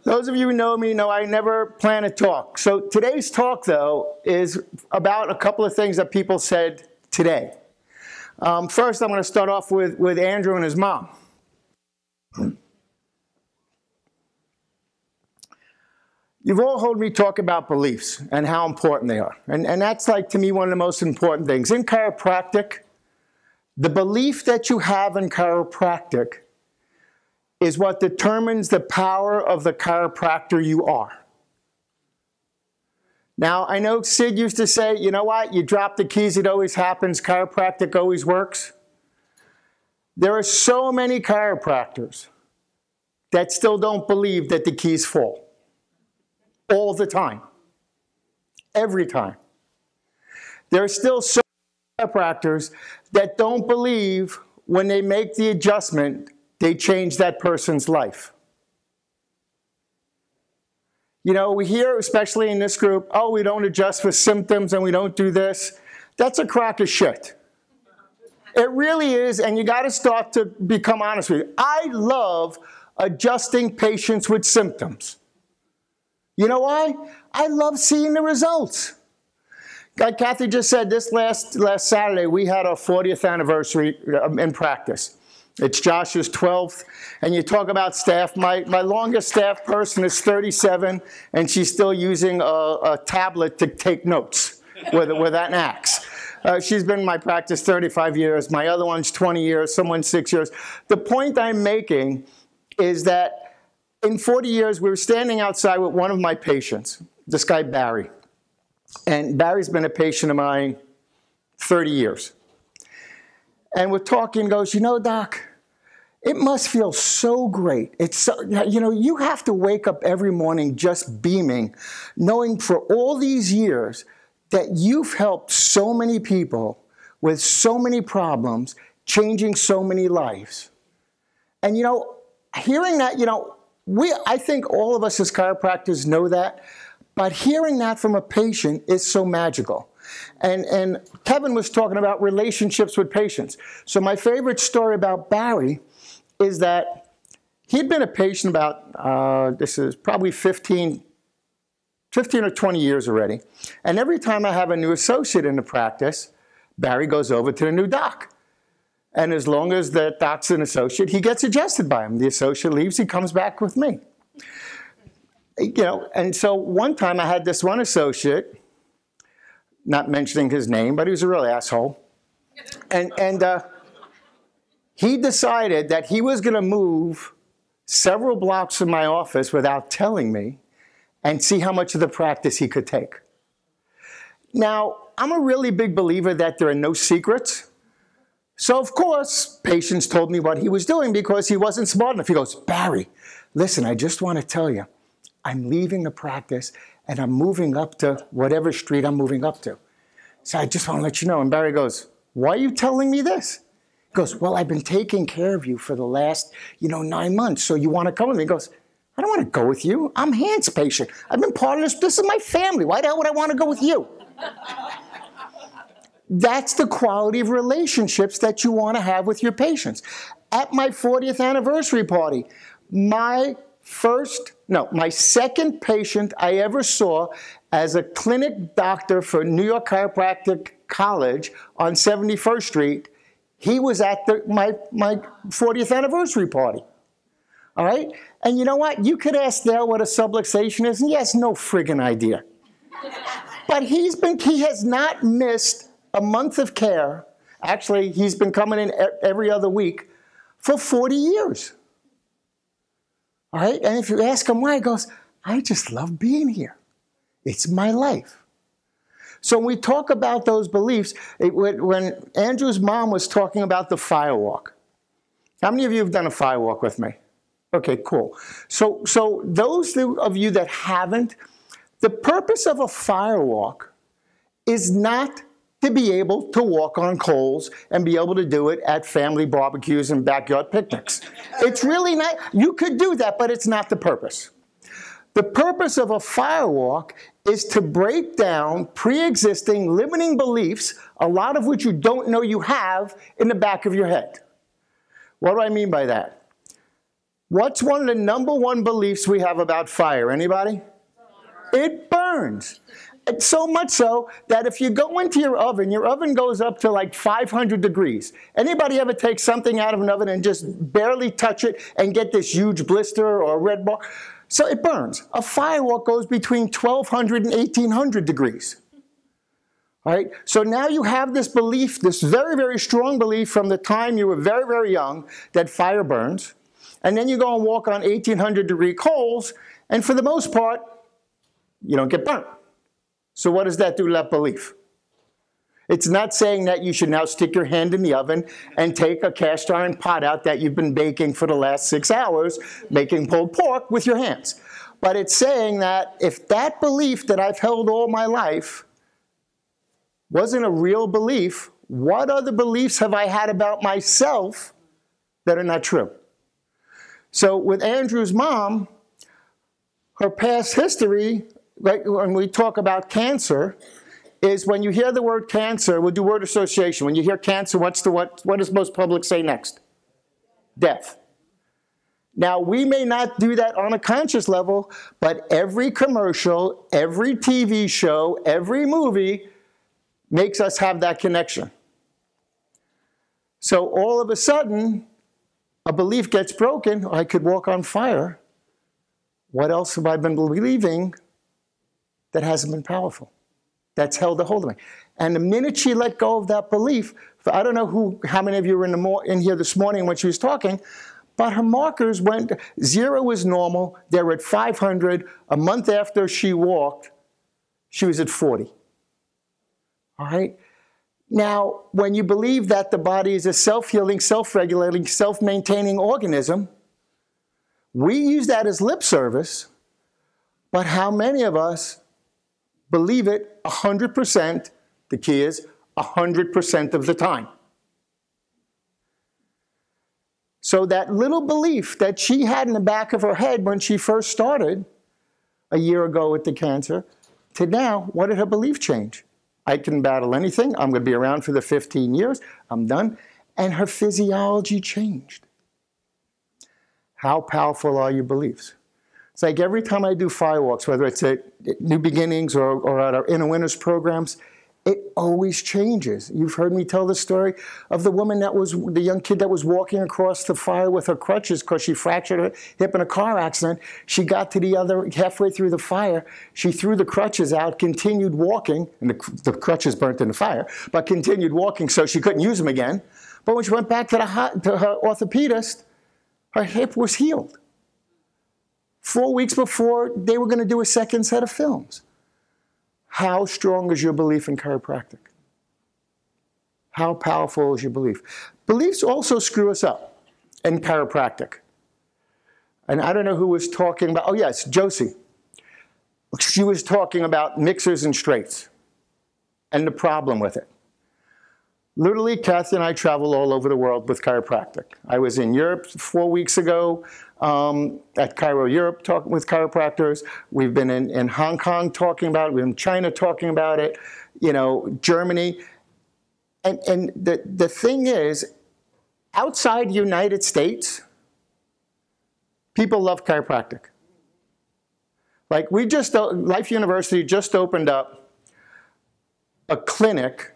Those of you who know me know I never plan a talk. So today's talk, though, is about a couple of things that people said today. First, I'm going to start off with Andrew and his mom. You've all heard me talk about beliefs and how important they are. And that's, like, to me, one of the most important things. In chiropractic, the belief that you have in chiropractic is what determines the power of the chiropractor you are. Now, I know Sid used to say, you know what, you drop the keys, it always happens, chiropractic always works. There are so many chiropractors that still don't believe that the keys fall. All the time. Every time. There are still so many chiropractors that don't believe when they make the adjustment, they change that person's life. You know, we hear, especially in this group, oh, we don't adjust for symptoms and we don't do this. That's a crock of shit. It really is, and you got to start to become honest with you. I love adjusting patients with symptoms. You know why? I love seeing the results. Like Kathy just said, this last Saturday, we had our 40th anniversary in practice. It's Josh's 12th, and you talk about staff. My longest staff person is 37, and she's still using a tablet to take notes with an axe. She's been in my practice 35 years. My other one's 20 years, someone's 6 years. The point I'm making is that in 40 years, we were standing outside with one of my patients, this guy Barry. And Barry's been a patient of mine 30 years. And we're talking, goes, you know, Doc, it must feel so great. It's so, you know, you have to wake up every morning just beaming, knowing for all these years that you've helped so many people with so many problems, changing so many lives. And, you know, hearing that, you know, I think all of us as chiropractors know that, but hearing that from a patient is so magical. And Kevin was talking about relationships with patients. So my favorite story about Barry is that he'd been a patient about, this is probably 15 or 20 years already. And every time I have a new associate in the practice, Barry goes over to the new doc. And as long as the doc's an associate, he gets adjusted by him. The associate leaves, he comes back with me. You know, and so one time I had this one associate, not mentioning his name, but he was a real asshole. And he decided that he was going to move several blocks from my office without telling me and see how much of the practice he could take. Now, I'm a really big believer that there are no secrets. So, of course, patients told me what he was doing because he wasn't smart enough. He goes, Barry, listen, I just want to tell you, I'm leaving the practice and I'm moving up to whatever street I'm moving up to. So I just want to let you know. And Barry goes, why are you telling me this? He goes, well, I've been taking care of you for the last, 9 months. So you want to come with me? He goes, I don't want to go with you. I'm Handt's patient. I've been part of this. This is my family. Why the hell would I want to go with you? That's the quality of relationships that you want to have with your patients. At my 40th anniversary party, my second patient I ever saw as a clinic doctor for New York Chiropractic College on 71st Street, he was at my 40th anniversary party. All right? And you know what? You could ask Dale what a subluxation is, and he has no friggin' idea. But he has not missed a month of care. Actually, he's been coming in every other week for 40 years. All right? And if you ask him why, he goes, I just love being here. It's my life. So when we talk about those beliefs, when Andrew's mom was talking about the firewalk, how many of you have done a firewalk with me? Okay, cool. So those of you that haven't, the purpose of a firewalk is not to be able to walk on coals and be able to do it at family barbecues and backyard picnics. It's really not. You could do that, but it's not the purpose. The purpose of a firewalk is to break down pre-existing limiting beliefs, a lot of which you don't know you have in the back of your head. What do I mean by that? What's one of the #1 beliefs we have about fire? Anybody? It burns. It's so much so that if you go into your oven goes up to like 500 degrees. Anybody ever take something out of an oven and just barely touch it and get this huge blister or red bar? So it burns. A firework goes between 1,200 and 1,800 degrees. All right? So now you have this belief, this very, very strong belief from the time you were very, very young that fire burns. And then you go and walk on 1,800-degree coals, and for the most part, you don't get burnt. So what does that do to that belief? It's not saying that you should now stick your hand in the oven and take a cast iron pot out that you've been baking for the last 6 hours, making pulled pork with your hands. But it's saying that if that belief that I've held all my life wasn't a real belief, what other beliefs have I had about myself that are not true? So with Andrew's mom, her past history, like when we talk about cancer, is when you hear the word cancer, we'll do word association. When you hear cancer, what does most public say next? Death. Now, we may not do that on a conscious level, but every commercial, every TV show, every movie makes us have that connection. So all of a sudden, a belief gets broken. I could walk on fire. What else have I been believing that hasn't been powerful, that's held a hold of me? And the minute she let go of that belief, I don't know how many of you were in here this morning when she was talking, but her markers went, 0 was normal, they were at 500. A month after she walked, she was at 40. All right? Now, when you believe that the body is a self-healing, self-regulating, self-maintaining organism, we use that as lip service, but how many of us believe it 100%, the key is 100% of the time? So that little belief that she had in the back of her head when she first started a year ago with the cancer, to now, what did her belief change? I can battle anything. I'm going to be around for the 15 years. I'm done. And her physiology changed. How powerful are your beliefs? It's like every time I do firewalks, whether it's at New Beginnings or at our Inner Winners programs, it always changes. You've heard me tell the story of the woman the young kid that was walking across the fire with her crutches because she fractured her hip in a car accident. She got to halfway through the fire. She threw the crutches out, continued walking, and the crutches burnt in the fire, but continued walking so she couldn't use them again. But when she went back to her orthopedist, her hip was healed. 4 weeks before they were going to do a second set of films. How strong is your belief in chiropractic? How powerful is your belief? Beliefs also screw us up in chiropractic. And I don't know who was talking about, oh yes, Josie. She was talking about mixers and straights and the problem with it. Literally, Kathy and I travel all over the world with chiropractic. I was in Europe 4 weeks ago at Cairo, Europe, talking with chiropractors. We've been in Hong Kong talking about it. We've been in China talking about it, Germany. And the thing is, outside the United States, people love chiropractic. Like Life University just opened up a clinic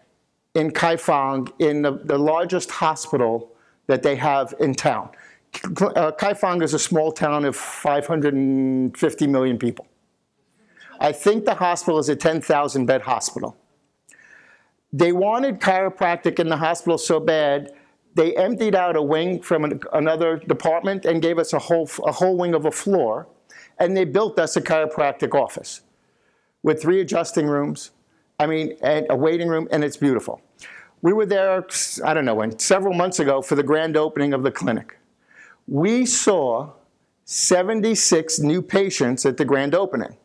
in Kaifeng, in the largest hospital that they have in town. Kaifeng is a small town of 550 million people. I think the hospital is a 10,000-bed hospital. They wanted chiropractic in the hospital so bad, they emptied out a wing from another department and gave us a whole wing of a floor, and they built us a chiropractic office with 3 adjusting rooms, and a waiting room, and it's beautiful. We were there, I don't know, several months ago for the grand opening of the clinic. We saw 76 new patients at the grand opening.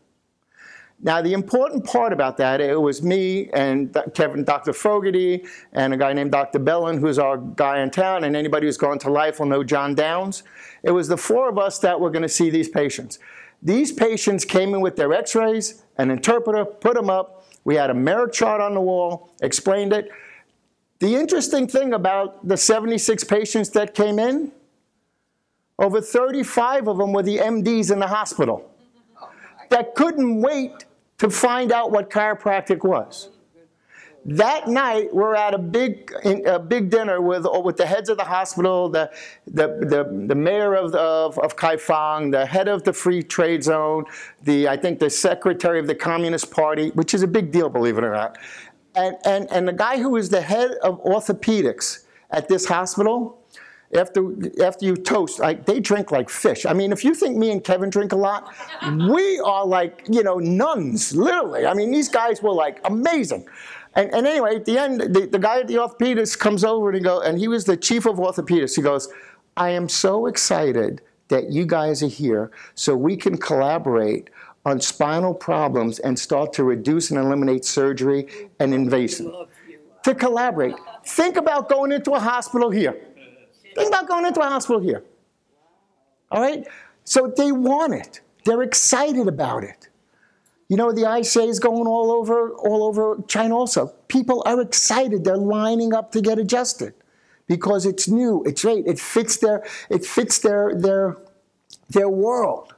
Now, the important part about that, it was me and Dr. Fogarty and a guy named Dr. Bellin, who's our guy in town, and anybody who's gone to Life will know John Downs. It was the 4 of us that were going to see these patients. These patients came in with their x-rays, an interpreter, put them up. We had a Merrick chart on the wall, explained it. The interesting thing about the 76 patients that came in, Over 35 of them were the MDs in the hospital that couldn't wait to find out what chiropractic was. That night, we're at a big dinner with the heads of the hospital, the mayor of Kaifeng, the head of the Free Trade Zone, I think the secretary of the Communist Party, which is a big deal, believe it or not, and the guy who was the head of orthopedics at this hospital. After you toast, they drink like fish. I mean, if you think me and Kevin drink a lot, we are like, nuns, literally. I mean, these guys were like amazing. And anyway, at the end, the guy at the orthopedist comes over and he was the chief of orthopedists. He goes, I am so excited that you guys are here so we can collaborate on spinal problems and start to reduce and eliminate surgery and invasive. To collaborate. Think about going into a hospital here. Think about going into a hospital here. All right? So they want it. They're excited about it. The ICA is going all over China also. People are excited. They're lining up to get adjusted because it's new. It's right. It fits their world.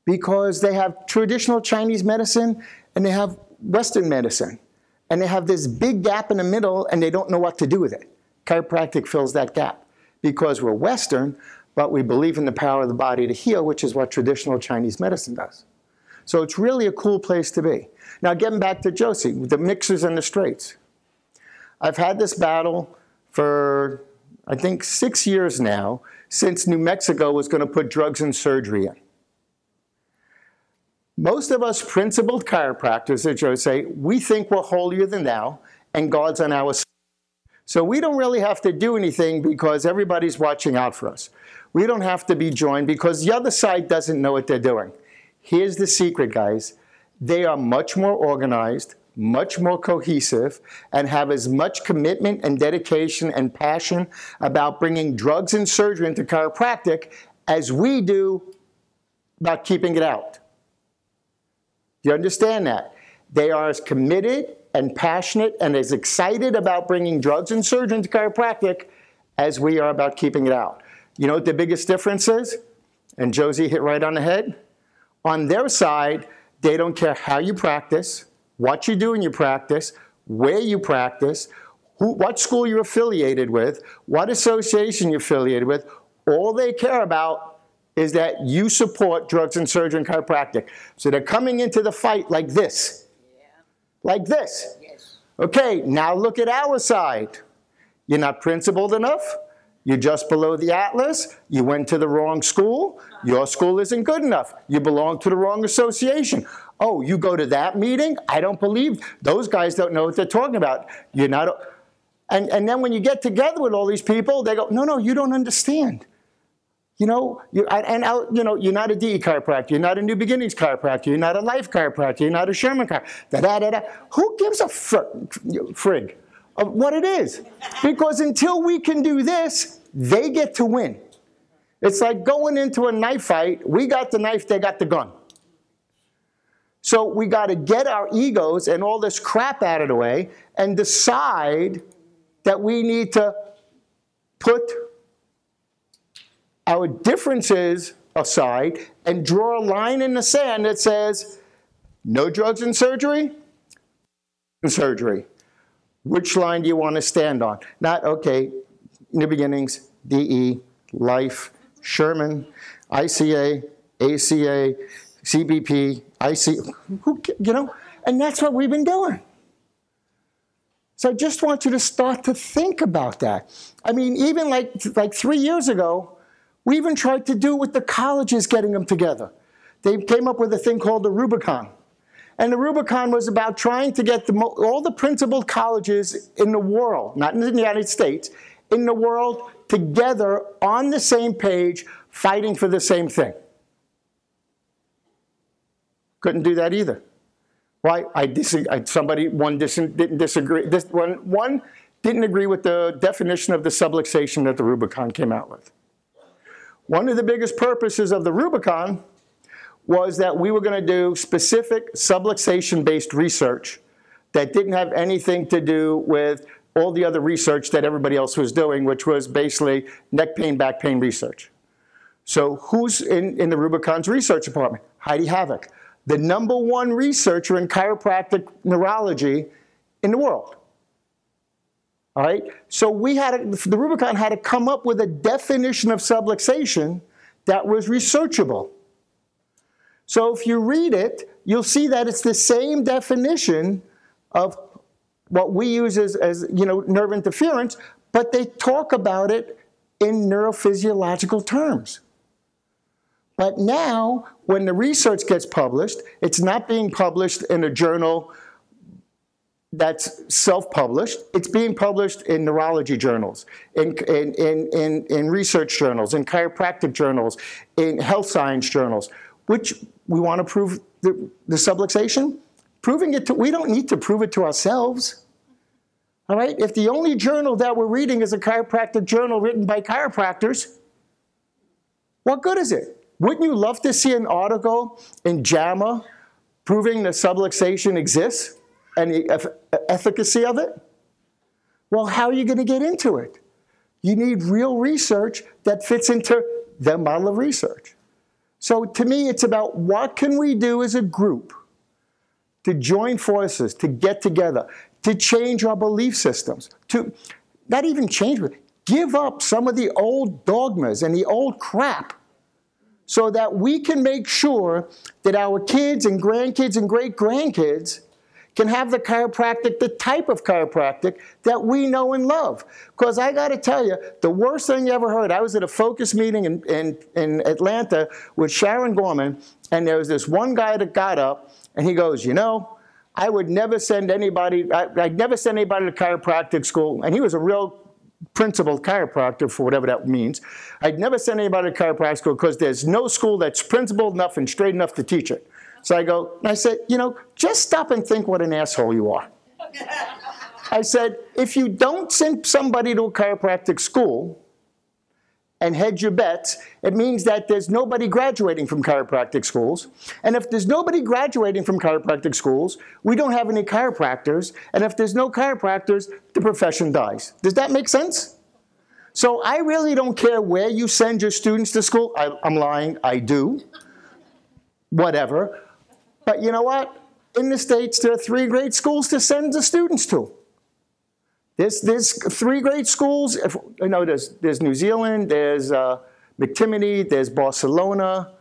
Because they have traditional Chinese medicine and they have Western medicine. And they have this big gap in the middle and they don't know what to do with it. Chiropractic fills that gap because we're Western, but we believe in the power of the body to heal, which is what traditional Chinese medicine does. So it's really a cool place to be. Now, getting back to Josie, the mixers and the straights. I've had this battle for, I think, 6 years now, since New Mexico was going to put drugs and surgery in. Most of us principled chiropractors, as Joe say, we think we're holier than thou, and God's on our side. So we don't really have to do anything because everybody's watching out for us. We don't have to be joined because the other side doesn't know what they're doing. Here's the secret, guys. They are much more organized, much more cohesive, and have as much commitment and dedication and passion about bringing drugs and surgery into chiropractic as we do about keeping it out. Do you understand that? They are as committed and passionate and as excited about bringing drugs and surgery into chiropractic as we are about keeping it out. You know what the biggest difference is? And Josie hit right on the head. On their side, they don't care how you practice, what you do in your practice, where you practice, what school you're affiliated with, what association you're affiliated with. All they care about is that you support drugs and surgery and chiropractic. So they're coming into the fight like this. Yeah. Like this. Yes. Okay, now look at our side. You're not principled enough. You're just below the atlas. You went to the wrong school. Your school isn't good enough. You belong to the wrong association. Oh, you go to that meeting? I don't believe. Those guys don't know what they're talking about. You're not. And then when you get together with all these people, they go, no, you don't understand. You're not a DE chiropractor. You're not a New Beginnings chiropractor. You're not a Life chiropractor. You're not a Sherman chiropractor. Who gives a frig of what it is? Because until we can do this, they get to win. It's like going into a knife fight. We got the knife, they got the gun. So we got to get our egos and all this crap out of the way and decide that we need to put our differences aside and draw a line in the sand that says, no drugs and surgery, Which line do you want to stand on? Not, okay, New Beginnings, DE, Life, Sherman, ICA, ACA, CBP, IC, and that's what we've been doing. So I just want you to start to think about that. I mean, even like 3 years ago, we even tried to do it with the colleges, getting them together. They came up with a thing called the Rubicon. And the Rubicon was about trying to get all the principal colleges in the world, not in the United States, in the world together on the same page, fighting for the same thing. Couldn't do that either. Why? One didn't disagree. One didn't agree with the definition of the subluxation that the Rubicon came out with. One of the biggest purposes of the Rubicon was that we were going to do specific subluxation-based research that didn't have anything to do with all the other research that everybody else was doing, which was basically neck pain, back pain research. So who's in the Rubicon's research department? Heidi Havok, the #1 researcher in chiropractic neurology in the world. All right? So the Rubicon had to come up with a definition of subluxation that was researchable. So if you read it, you'll see that it's the same definition of what we use as nerve interference, but they talk about it in neurophysiological terms. But now, when the research gets published, it's not being published in a journal that's self-published. It's being published in neurology journals, in research journals, in chiropractic journals, in health science journals, which we want to prove the subluxation. Proving it we don't need to prove it to ourselves. All right? If the only journal that we're reading is a chiropractic journal written by chiropractors, what good is it? Wouldn't you love to see an article in JAMA proving that subluxation exists and the efficacy of it? Well, how are you going to get into it? You need real research that fits into the model of research. So to me, it's about what can we do as a group to join forces, to get together, to change our belief systems, to not even change, but give up some of the old dogmas and the old crap so that we can make sure that our kids and grandkids and great-grandkids can have the chiropractic, the type of chiropractic that we know and love. Because I got to tell you, the worst thing you ever heard, I was at a focus meeting in Atlanta with Sharon Gorman, and there was this one guy that got up, and he goes, I would never send anybody, I'd never send anybody to chiropractic school, and he was a real principled chiropractor, for whatever that means. I'd never send anybody to chiropractic school because there's no school that's principled enough and straight enough to teach it. So I said, just stop and think what an asshole you are. I said, if you don't send somebody to a chiropractic school and hedge your bets, it means that there's nobody graduating from chiropractic schools. And if there's nobody graduating from chiropractic schools, we don't have any chiropractors. And if there's no chiropractors, the profession dies. Does that make sense? So I really don't care where you send your students to school. I'm lying. I do. Whatever. But you know what? In the States, there are 3 great schools to send the students to. There's 3 great schools. There's New Zealand, there's McTimoney, there's Barcelona,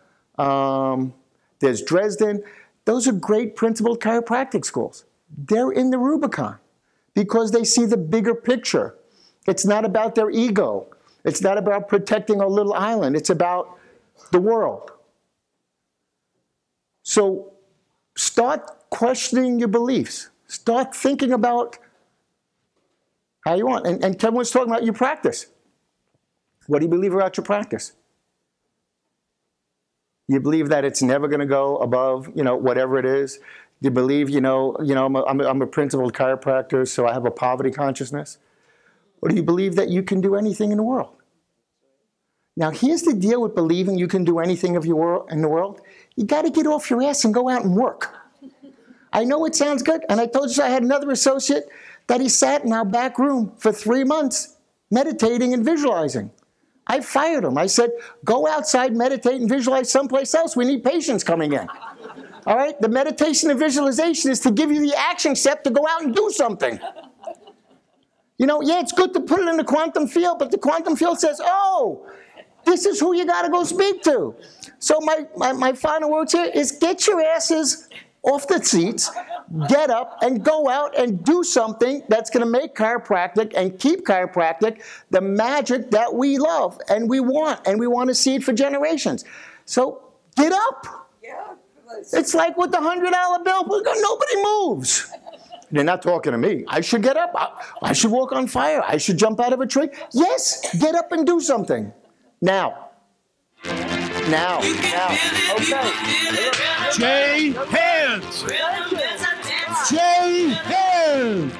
there's Dresden. Those are great principled chiropractic schools. They're in the Rubicon because they see the bigger picture. It's not about their ego. It's not about protecting a little island. It's about the world. So start questioning your beliefs. Start thinking about how you want. And Kevin was talking about your practice. What do you believe about your practice? You believe that it's never going to go above, whatever it is. You believe, I'm a principled chiropractor, so I have a poverty consciousness. Or do you believe that you can do anything in the world? Now, here's the deal with believing you can do anything in the world. You got to get off your ass and go out and work. I know it sounds good, and I told you I had another associate that he sat in our back room for 3 months meditating and visualizing. I fired him. I said, go outside, meditate, and visualize someplace else. We need patients coming in. All right? The meditation and visualization is to give you the action step to go out and do something. Yeah, it's good to put it in the quantum field, but the quantum field says, oh, this is who you got to go speak to. So my final words here is get your asses off the seats, get up, and go out and do something that's going to make chiropractic and keep chiropractic the magic that we love and we want to see it for generations. So get up. Yeah. It's like with the $100 bill, nobody moves. They're not talking to me. I should get up. I should walk on fire. I should jump out of a tree. Yes, get up and do something. Now. Okay. Jay Handt. Jay Handt.